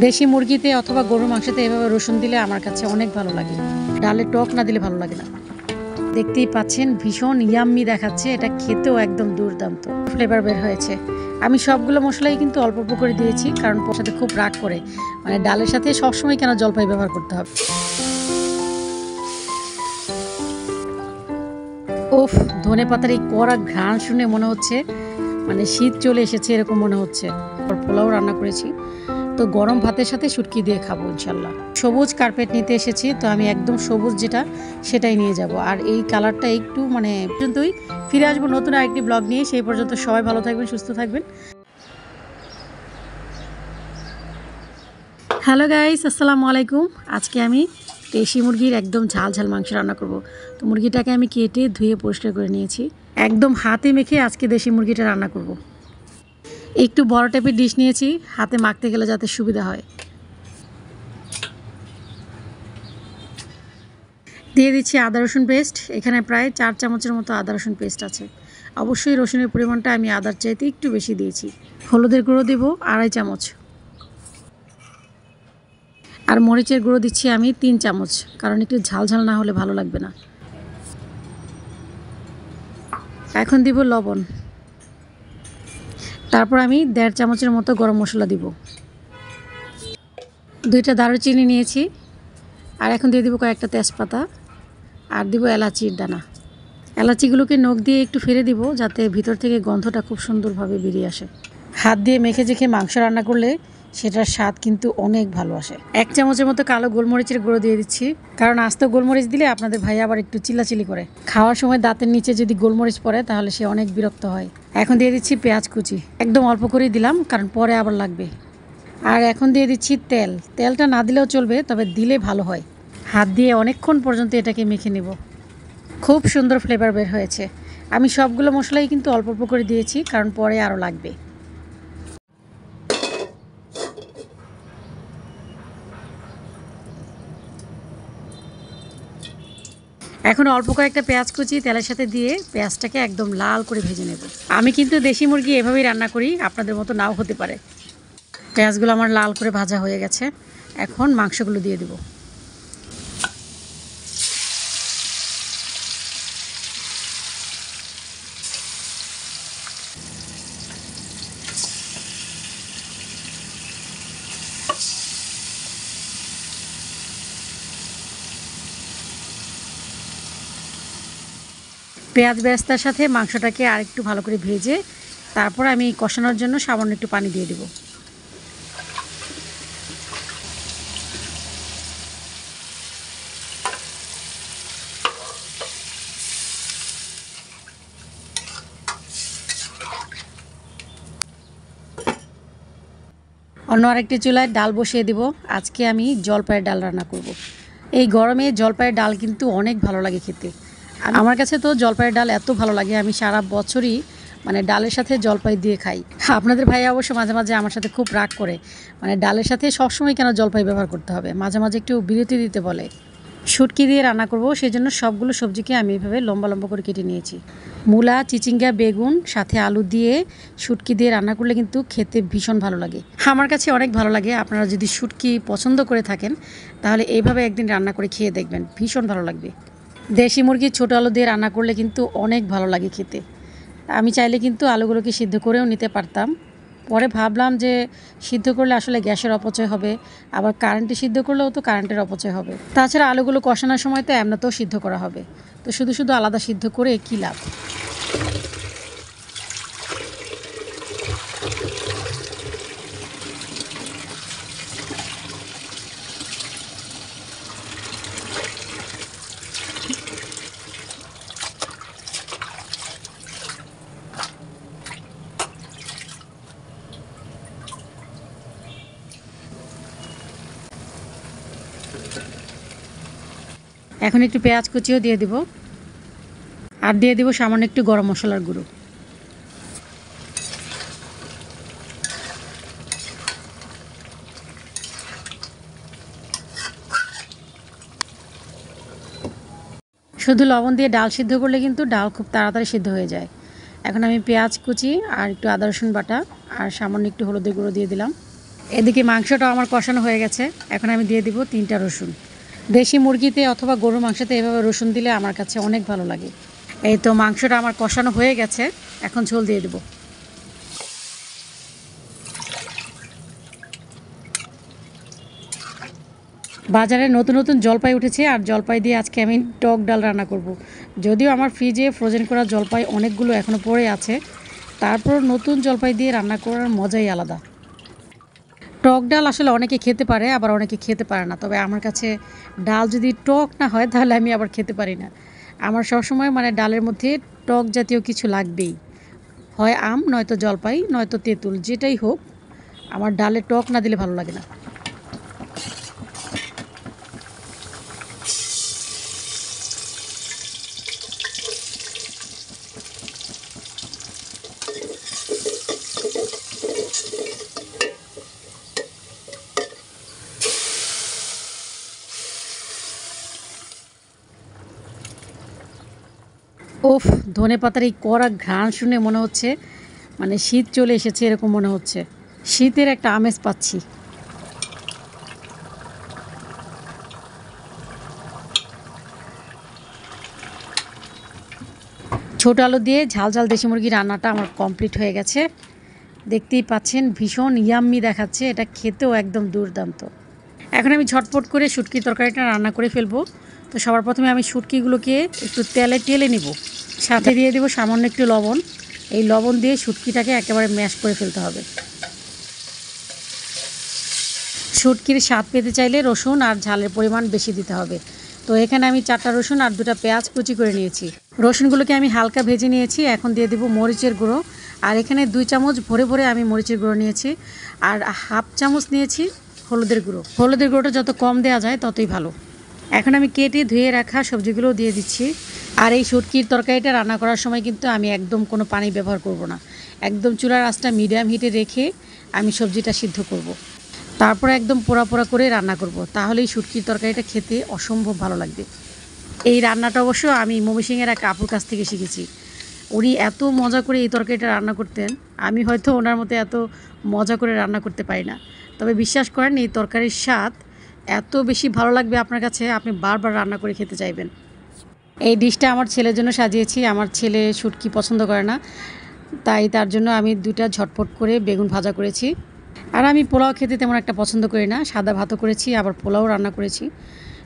দেশি মুরগিতে অথবা গরুর মাংসতে এভাবে রসুন দিলে আমার কাছে অনেক ভালো লাগে। ডালে টক না দিলে ভালো লাগে না। দেখতেই পাচ্ছেন ভীষণ ইয়াম্মি দেখাচ্ছে, এটা খেতেও একদম দুর্দান্ত ফ্লেভার বের হয়েছে। আমি সবগুলো মশলাই কিন্তু অল্প অল্প করে দিয়েছি, কারণ সাথে খুব রাগ করে, মানে ডালের সাথে সবসময় কেন জলপাই ব্যবহার করতে হবে। ওফ, ধনে পাতার এই কড়া ঘ্রাণ শুনে মনে হচ্ছে মানে শীত চলে এসেছে এরকম মনে হচ্ছে। পোলাও রান্না করেছি, তো গরম ভাতের সাথে শুটকি দিয়ে খাবো ইনশাল্লাহ। সবুজ কার্পেট নিতে এসেছি, তো আমি একদম সবুজ যেটা সেটাই নিয়ে যাব। আর এই কালারটা একটু মানে পর্যন্তই। ফিরে আসবো নতুন আরেকটি ব্লগ নিয়ে, সেই পর্যন্ত সবাই ভালো থাকবেন, সুস্থ থাকবেন। হ্যালো গাইস, আসসালামু আলাইকুম। আজকে আমি দেশি মুরগির একদম ঝাল ঝাল মাংস রান্না করব। তো মুরগিটাকে আমি কেটে ধুয়ে পরিষ্কার করে নিয়েছি। একদম হাতে মেখে আজকে দেশি মুরগিটা রান্না করব। একটু বড় টাইপের ডিশ নিয়েছি, হাতে মাখতে গেলে যাতে সুবিধা হয়। দিয়ে দিচ্ছি আদা রসুন পেস্ট। এখানে প্রায় 4 চামচের মতো আদা রসুন পেস্ট আছে। অবশ্যই রসুনের পরিমাণটা আমি আদার চাইতে একটু বেশি দিয়েছি। হলুদের গুঁড়ো দেব 2.5 চামচ। আর মরিচের গুঁড়ো দিচ্ছি আমি 3 চামচ, কারণ একটু ঝাল ঝাল না হলে ভালো লাগবে না। এখন দিব লবণ। তারপর আমি 1.5 চামচের মতো গরম মশলা দিব। 2টা দারুচিনি নিয়েছি। আর এখন দিয়ে দিব কয়েকটা তেজপাতা, আর দিব এলাচির দানা। এলাচিগুলোকে নখ দিয়ে একটু ফেলে দিব, যাতে ভিতর থেকে গন্ধটা খুব সুন্দরভাবে বেরিয়ে আসে। হাত দিয়ে মেখে চেখে মাংস রান্না করলে সেটার স্বাদ কিন্তু অনেক ভালো আসে। 1 চামচের মতো কালো গোলমরিচের গুঁড়ো দিয়ে দিচ্ছি, কারণ আস্ত গোলমরিচ দিলে আপনাদের ভাই আবার একটু চিল্লাচিল্লি করে। খাওয়ার সময় দাঁতের নিচে যদি গোলমরিচ পড়ে তাহলে সে অনেক বিরক্ত হয়। এখন দিয়ে দিচ্ছি পেঁয়াজ কুচি, একদম অল্প করেই দিলাম, কারণ পরে আবার লাগবে। আর এখন দিয়ে দিচ্ছি তেল। তেলটা না দিলেও চলবে, তবে দিলে ভালো হয়। হাত দিয়ে অনেকক্ষণ পর্যন্ত এটাকে মেখে নেব। খুব সুন্দর ফ্লেভার বের হয়েছে। আমি সবগুলো মশলাই কিন্তু অল্প অল্প করে দিয়েছি, কারণ পরে আরও লাগবে। এখন অল্প কয়েকটা পেঁয়াজ কুচি তেলের সাথে দিয়ে পেঁয়াজটাকে একদম লাল করে ভেজে নেব। আমি কিন্তু দেশি মুরগি এভাবেই রান্না করি, আপনাদের মতো নাও হতে পারে। পেঁয়াজগুলো আমার লাল করে ভাজা হয়ে গেছে। এখন মাংসগুলো দিয়ে দেব। পেঁয়াজ বেরেস্তার সাথে মাংসটাকে আরেকটু ভালো করে ভেজে তারপর আমি কষানোর জন্য সামান্য একটু পানি দিয়ে দেব। অন্য আরেকটি চুলায় ডাল বসিয়ে দেব। আজকে আমি জলপাইয়ের ডাল রান্না করব। এই গরমে জলপাইয়ের ডাল কিন্তু অনেক ভালো লাগে খেতে। আমার কাছে তো জলপাইয়ের ডাল এত ভালো লাগে, আমি সারা বছরই মানে ডালের সাথে জলপাই দিয়ে খাই। আপনাদের ভাই অবশ্য মাঝে মাঝে আমার সাথে খুব রাগ করে, মানে ডালের সাথে সবসময় কেন জলপাই ব্যবহার করতে হবে, মাঝে মাঝে একটু বিরতি দিতে বলে। শুটকি দিয়ে রান্না করব, সেই জন্য সবগুলো সবজিকে আমি এভাবে লম্বা লম্বা করে কেটে নিয়েছি। মূলা, চিচিঙ্গা, বেগুন সাথে আলু দিয়ে শুটকি দিয়ে রান্না করলে কিন্তু খেতে ভীষণ ভালো লাগে। আমার কাছে অনেক ভালো লাগে। আপনারা যদি শুটকি পছন্দ করে থাকেন তাহলে এইভাবে একদিন রান্না করে খেয়ে দেখবেন, ভীষণ ভালো লাগবে। দেশি মুরগির ছোটো আলু দিয়ে রান্না করলে কিন্তু অনেক ভালো লাগে খেতে। আমি চাইলে কিন্তু আলুগুলোকে সিদ্ধ করেও নিতে পারতাম, পরে ভাবলাম যে সিদ্ধ করলে আসলে গ্যাসের অপচয় হবে, আবার কারেন্টে সিদ্ধ করলেও তো কারেন্টের অপচয় হবে। তাছাড়া আলুগুলো কষানোর সময় তো এমনিতেও সিদ্ধ করা হবে, তো শুধু শুধু আলাদা সিদ্ধ করে কী লাভ। এখন একটু পেঁয়াজ কুচিও দিয়ে দিব, আর দিয়ে দিব সামান্য একটু গরম মশলার গুঁড়ো। শুধু লবণ দিয়ে ডাল সিদ্ধ করলে কিন্তু ডাল খুব তাড়াতাড়ি সিদ্ধ হয়ে যায়। এখন আমি পেঁয়াজ কুচি আর একটু আদা রসুন বাটা আর সামান্য একটু হলুদের গুঁড়ো দিয়ে দিলাম। এদিকে মাংসটা আমার কষানো হয়ে গেছে। এখন আমি দিয়ে দিব 3টা রসুন। দেশি মুরগিতে অথবা গরুর মাংসতে এভাবে রসুন দিলে আমার কাছে অনেক ভালো লাগে। এই তো মাংসটা আমার কষানো হয়ে গেছে, এখন ঝোল দিয়ে দেব। বাজারে নতুন নতুন জলপাই উঠেছে, আর জলপাই দিয়ে আজকে আমি টক ডাল রান্না করব। যদিও আমার ফ্রিজে ফ্রোজেন করা জলপাই অনেকগুলো এখনও পড়ে আছে, তারপর নতুন জলপাই দিয়ে রান্না করার মজাই আলাদা। টক ডাল আসলে অনেকে খেতে পারে, আবার অনেকে খেতে পারে না। তবে আমার কাছে ডাল যদি টক না হয় তাহলে আমি আবার খেতে পারি না। আমার সবসময় মানে ডালের মধ্যে টক জাতীয় কিছু লাগবেই, হয় আম, নয়তো জলপাই, নয়তো তেঁতুল, যেটাই হোক আমার ডালে টক না দিলে ভালো লাগে না। ওফ, ধনেপাতার এই কড়া ঘ্রাণ শুনে মনে হচ্ছে মানে শীত চলে এসেছে, এরকম মনে হচ্ছে। শীতের একটা আমেজ পাচ্ছি। ছোট আলু দিয়ে ঝাল ঝাল দেশি মুরগি রান্নাটা আমার কমপ্লিট হয়ে গেছে। দেখতেই পাচ্ছেন ভীষণ ইয়াম্মি দেখাচ্ছে, এটা খেতেও একদম দুর্দান্ত। এখন আমি ঝটপট করে শুটকির তরকারিটা রান্না করে ফেলবো। তো সবার প্রথমে আমি শুটকিগুলোকে একটু তেলে টেলে নিব, সাথে দিয়ে দেবো সামান্য একটু লবণ। এই লবণ দিয়ে শুটকিটাকে একেবারে ম্যাশ করে ফেলতে হবে। শুটকির স্বাদ পেতে চাইলে রসুন আর ঝালের পরিমাণ বেশি দিতে হবে। তো এখানে আমি 4টা রসুন আর 2টা পেঁয়াজ কুচি করে নিয়েছি। রসুনগুলোকে আমি হালকা ভেজে নিয়েছি। এখন দিয়ে দেবো মরিচের গুঁড়ো, আর এখানে 2 চামচ ভরে ভরে আমি মরিচের গুঁড়ো নিয়েছি, আর হাফ চামচ নিয়েছি হলুদের গুঁড়ো। হলুদের গুঁড়োটা যত কম দেওয়া যায় ততই ভালো। এখন আমি কেটে ধুয়ে রাখা সবজিগুলো দিয়ে দিচ্ছি। আর এই শুটকির তরকারিটা রান্না করার সময় কিন্তু আমি একদম কোনো পানি ব্যবহার করব না, একদম চুলার আঁচটা মিডিয়াম হিটে রেখে আমি সবজিটা সিদ্ধ করব। তারপরে একদম পোড়া পোড়া করে রান্না করব, তাহলেই শুটকির তরকারিটা খেতে অসম্ভব ভালো লাগবে। এই রান্নাটা অবশ্য আমি ময়মনসিংহের এক আপুর কাছ থেকে শিখেছি। উনি এত মজা করে এই তরকারিটা রান্না করতেন, আমি হয়তো ওনার মতো এত মজা করে রান্না করতে পারি না। তবে বিশ্বাস করেন, এই তরকারির স্বাদ এত বেশি ভালো লাগবে আপনার কাছে, আপনি বারবার রান্না করে খেতে চাইবেন। এই ডিশটা আমার ছেলের জন্য সাজিয়েছি। আমার ছেলে শুটকি পছন্দ করে না, তাই তার জন্য আমি 2টা ঝটপট করে বেগুন ভাজা করেছি। আর আমি পোলাও খেতে তেমন একটা পছন্দ করি না, সাদা ভাতও করেছি, আবার পোলাও রান্না করেছি।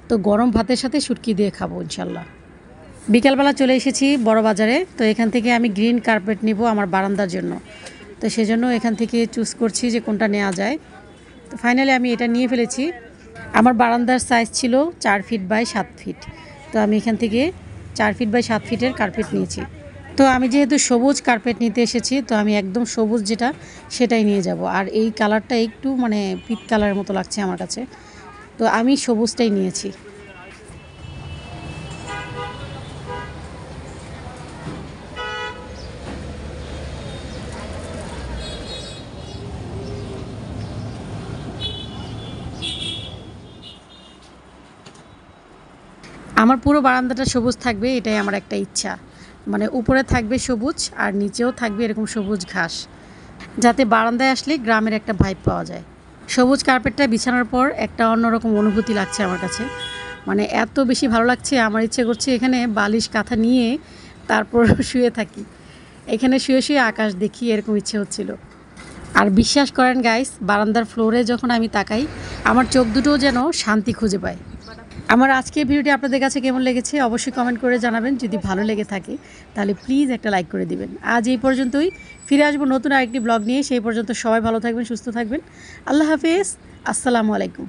তো গরম ভাতের সাথে শুটকি দিয়ে খাবো ইনশাল্লাহ। বিকালবেলা চলে এসেছি বড় বাজারে। তো এখান থেকে আমি গ্রিন কার্পেট নিব আমার বারান্দার জন্য। তো সেজন্য এখান থেকে চুজ করছি যে কোনটা নেওয়া যায়। তো ফাইনালি আমি এটা নিয়ে ফেলেছি। আমার বারান্দার সাইজ ছিল 4 ফিট বাই 7 ফিট। তো আমি এখান থেকে 4 ফিট বাই 7 ফিটের কার্পেট নিয়েছি। তো আমি যেহেতু সবুজ কার্পেট নিতে এসেছি, তো আমি একদম সবুজ যেটা সেটাই নিয়ে যাব। আর এই কালারটা একটু মানে পিট কালারের মতো লাগছে আমার কাছে, তো আমি সবুজটাই নিয়েছি। আমার পুরো বারান্দাটা সবুজ থাকবে, এটাই আমার একটা ইচ্ছা। মানে উপরে থাকবে সবুজ আর নিচেও থাকবে এরকম সবুজ ঘাস, যাতে বারান্দায় আসলে গ্রামের একটা ভাইব পাওয়া যায়। সবুজ কার্পেটটা বিছানোর পর একটা অন্যরকম অনুভূতি লাগছে আমার কাছে, মানে এত বেশি ভালো লাগছে, আমার ইচ্ছে করছে এখানে বালিশ কাঁথা নিয়ে তারপর শুয়ে থাকি, এখানে শুয়ে শুয়ে আকাশ দেখি, এরকম ইচ্ছে হচ্ছিল। আর বিশ্বাস করেন গাইস, বারান্দার ফ্লোরে যখন আমি তাকাই, আমার চোখ দুটোও যেন শান্তি খুঁজে পায়। আমার আজকের ভিডিওটি আপনাদের কাছে কেমন লেগেছে অবশ্যই কমেন্ট করে জানাবেন। যদি ভালো লেগে থাকে তাহলে প্লিজ একটা লাইক করে দিবেন। আজ এই পর্যন্তই, ফিরে আসবো নতুন আরেকটি ব্লগ নিয়ে। সেই পর্যন্ত সবাই ভালো থাকবেন, সুস্থ থাকবেন। আল্লাহ হাফেজ, আসসালামু আলাইকুম।